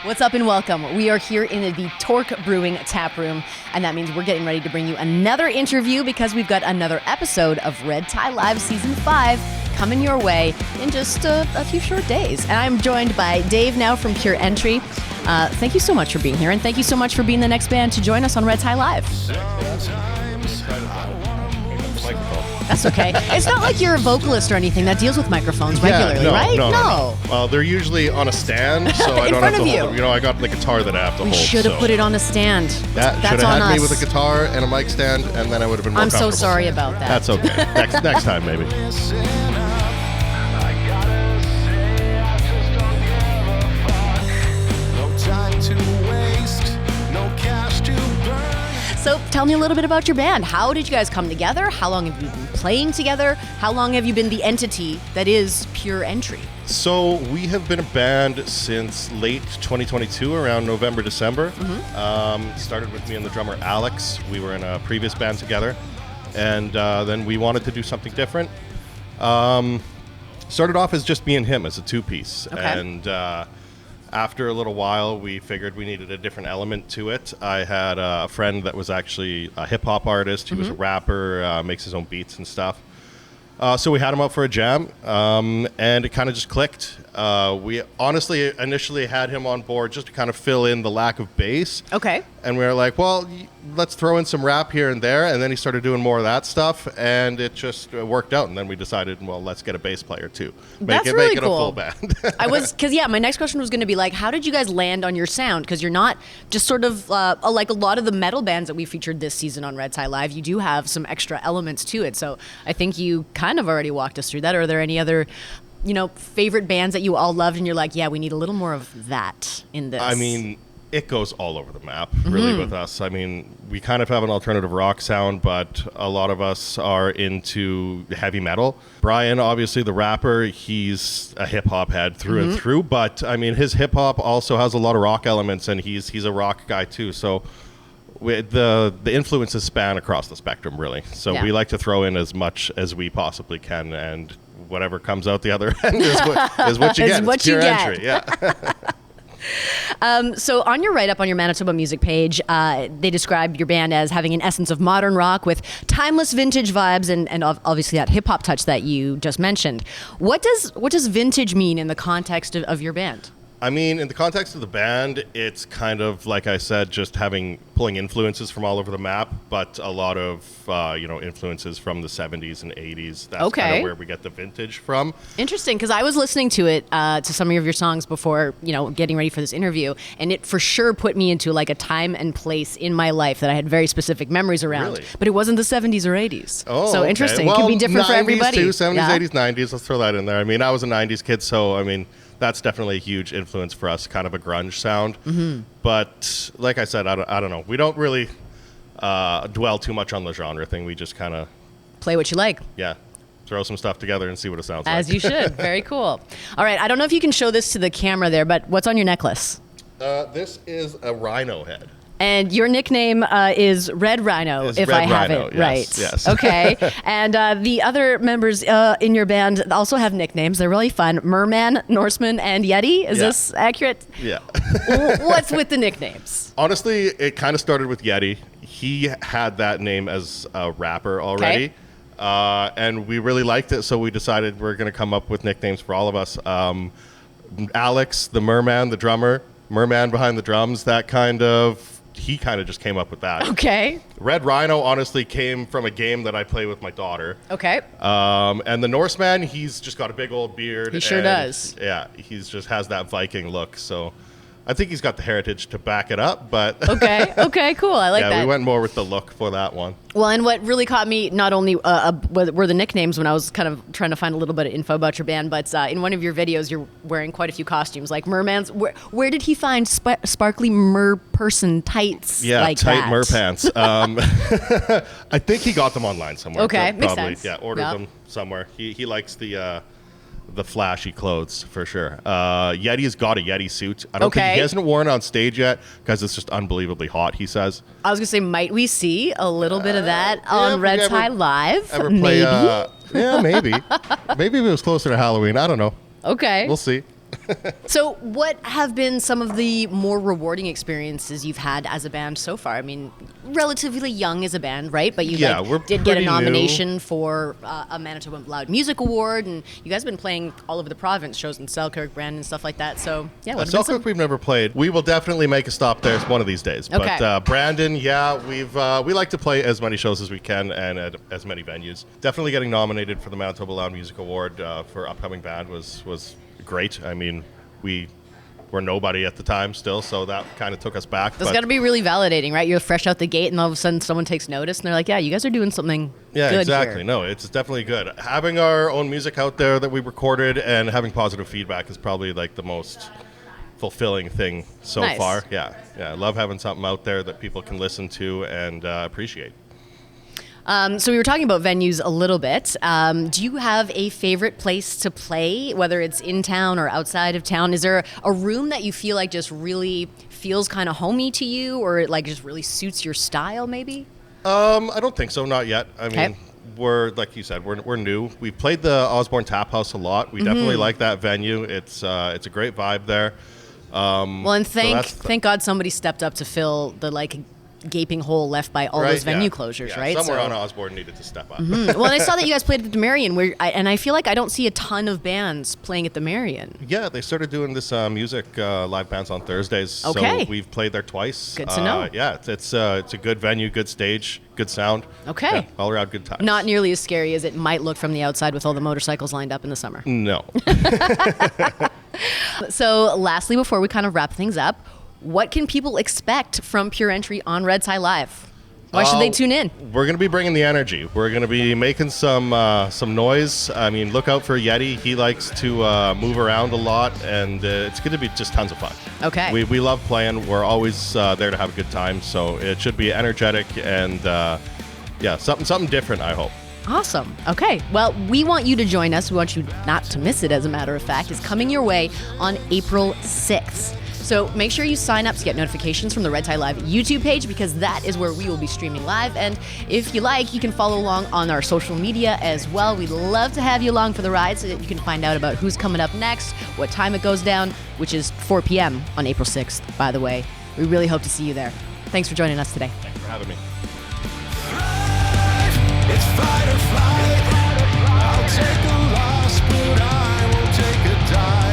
What's up and welcome. We are here in the Torque Brewing taproom, and that means we're getting ready to bring you another interview because we've got another episode of Red Tie Live Season 5 coming your way in just a few short days. And I'm joined by Dave now from Pure Entry. Thank you so much for being here, and thank you so much for being the next band to join us on Red Tie Live. That's okay. It's not like you're a vocalist or anything that deals with microphones regularly, right? No. They're usually on a stand, so I don't have to hold them. You know, I got the guitar that I have to hold. We should have put it on a stand. That That's should on have had us. me with a guitar and a mic stand, and then I would have been more comfortable. I'm so sorry about that. That's okay. Next time, maybe. So tell me a little bit about your band. How did you guys come together? How long have you been playing together? How long have you been the entity that is Pure Entry? So we have been a band since late 2022, around November, December. Started with me and the drummer Alex. We were in a previous band together, and then we wanted to do something different. Started off as just me and him as a two-piece, and after a little while, we figured we needed a different element to it. I had a friend that was actually a hip-hop artist. He was a rapper, makes his own beats and stuff. So we had him up for a jam, and it kind of just clicked. We honestly initially had him on board just to kind of fill in the lack of bass. Okay. And we were like, well, let's throw in some rap here and there. And then he started doing more of that stuff, and it just worked out. And then we decided, well, let's get a bass player too. That's really make it cool. a full band. Because my next question was going to be like, how did you guys land on your sound? Because you're not just sort of like a lot of the metal bands that we featured this season on Red Tie Live. You do have some extra elements to it. So I think you kind of already walked us through that. Are there any other favorite bands that you all loved and you're like, yeah, we need a little more of that in this? I mean, it goes all over the map, really, with us. I mean, we kind of have an alternative rock sound, but a lot of us are into heavy metal. Brian, obviously the rapper, he's a hip-hop head through and through, but I mean, his hip-hop also has a lot of rock elements, and he's a rock guy too, so the influences span across the spectrum, really. So we like to throw in as much as we possibly can, and whatever comes out the other end is what you get. What it's Pure you get. Entry, yeah. So on your write-up on your Manitoba Music page, they described your band as having an essence of modern rock with timeless vintage vibes and obviously that hip-hop touch that you just mentioned. What does vintage mean in the context of your band? I mean, in the context of the band, it's kind of, like I said, just pulling influences from all over the map, but a lot of, influences from the 70s and 80s. That's kind of where we get the vintage from. Interesting, because I was listening to it, to some of your songs before, getting ready for this interview, and it for sure put me into like a time and place in my life that I had very specific memories around. Really? But it wasn't the 70s or 80s. Oh, so okay. interesting. Well, It can be different for everybody. Too, 70s, 80s, 90s. Let's throw that in there. I mean, I was a 90s kid, so, I mean, that's definitely a huge influence for us, kind of a grunge sound. But like I said, I don't know. We don't really dwell too much on the genre thing. We just kind of play what you like. Yeah. Throw some stuff together and see what it sounds like. As you should. Very cool. All right. I don't know if you can show this to the camera there, but what's on your necklace? This is a rhino head. And your nickname is Red Rhino, if I have it right. Yes. Okay. And the other members in your band also have nicknames. They're really fun. Merman, Norseman, and Yeti. Is this accurate? Yeah. What's with the nicknames? Honestly, it kind of started with Yeti. He had that name as a rapper already. And we really liked it, so we decided we're going to come up with nicknames for all of us. Alex, the Merman, the drummer, Merman behind the drums, he kind of just came up with that. Okay. Red Rhino honestly came from a game that I play with my daughter. Okay. And the Norseman, he's just got a big old beard. He sure does. Yeah, he's just has that Viking look. So I think he's got the heritage to back it up, but Okay, cool. I like that. Yeah, we went more with the look for that one. Well, and what really caught me not only were the nicknames when I was kind of trying to find a little bit of info about your band, but in one of your videos you're wearing quite a few costumes, like merman's. Where did he find sparkly mer person tights? Yeah, like tight that? mer pants. I think he got them online somewhere. Okay, probably. makes sense. Yeah, ordered them somewhere. He likes the flashy clothes for sure. Yeti's got a Yeti suit. I don't think he hasn't worn it on stage yet because it's just unbelievably hot, he says. I was gonna say, might we see a little bit of that on Red Tie Live? Ever play, maybe. Maybe if it was closer to Halloween. I don't know. Okay. We'll see. So what have been some of the more rewarding experiences you've had as a band so far? I mean, relatively young as a band, right? But you we're did get a pretty nomination for a Manitoba Loud Music Award, and you guys have been playing all over the province, shows in Selkirk, Brandon, stuff like that. So yeah, what have been Selkirk we've never played. We will definitely make a stop there one of these days. Okay. But Brandon, we like to play as many shows as we can and at as many venues. Definitely getting nominated for the Manitoba Loud Music Award for upcoming band was great. I mean, we were nobody at the time still, so that kind of took us back. That's got to be really validating, right? You're fresh out the gate, and all of a sudden someone takes notice, and they're like, yeah, you guys are doing something good exactly. here. No, it's definitely good. Having our own music out there that we recorded and having positive feedback is probably like the most fulfilling thing so Nice. far. Yeah, I love having something out there that people can listen to and appreciate. So we were talking about venues a little bit. Do you have a favorite place to play, whether it's in town or outside of town? Is there a room that you feel like just really feels kind of homey to you, or it like just really suits your style maybe? I don't think so, not yet. I mean, we're, like you said, we're new. We've played the Osborne Tap House a lot. We definitely like that venue. It's a great vibe there. Well, and thank God somebody stepped up to fill the like gaping hole left by all those venue closures, right? Somewhere on Osborne needed to step up. Well, and I saw that you guys played at the Marion, and I feel like I don't see a ton of bands playing at the Marion. Yeah, they started doing this music live bands on Thursdays. Okay. So we've played there twice. Good to know. Yeah, it's a good venue, good stage, good sound. Okay. Yeah, all around good times. Not nearly as scary as it might look from the outside with all the motorcycles lined up in the summer. No. So lastly, before we kind of wrap things up, what can people expect from Pure Entry on Red Tie Live? Why should they tune in? We're going to be bringing the energy. We're going to be making some noise. I mean, look out for Yeti. He likes to move around a lot, and it's going to be just tons of fun. Okay. We love playing. We're always there to have a good time, so it should be energetic and, something different, I hope. Awesome. Okay. Well, we want you to join us. We want you not to miss it, as a matter of fact. It's coming your way on April 6th. So make sure you sign up to get notifications from the Red Tie Live YouTube page, because that is where we will be streaming live. And if you like, you can follow along on our social media as well. We'd love to have you along for the ride so that you can find out about who's coming up next, what time it goes down, which is 4 p.m. on April 6th, by the way. We really hope to see you there. Thanks for joining us today. Thanks for having me. It's fight or flight. I'll take a loss, but I won't take a dive.